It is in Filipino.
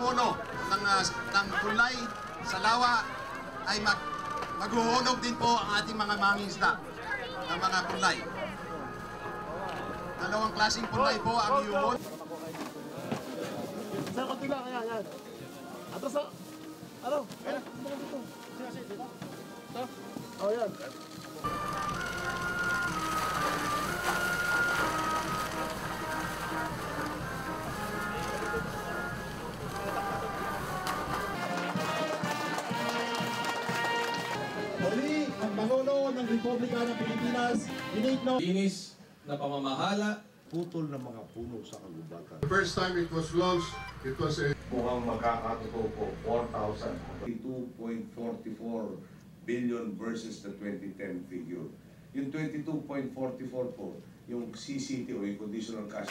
mamumuno ng kulay sa lawa ay maghuhulog din po ang ating mga mangingisda ng mga kulay. Dalawang klaseng kulay po ang iuhulog. Sir, konti lang, yan. Atras na. Ano? Ayan. Dito. Ito? Oh, yan. Muli, ang Pangulo ng Republika ng Pilipinas, linis na pamamahala, putol ng mga puno sa kagubatan. The first time it was launched, it was a Mukhang magkakatotoo po, 4,000. 22.44 billion versus the 2010 figure. Yung 22.44 po, yung CCT o yung conditional cash.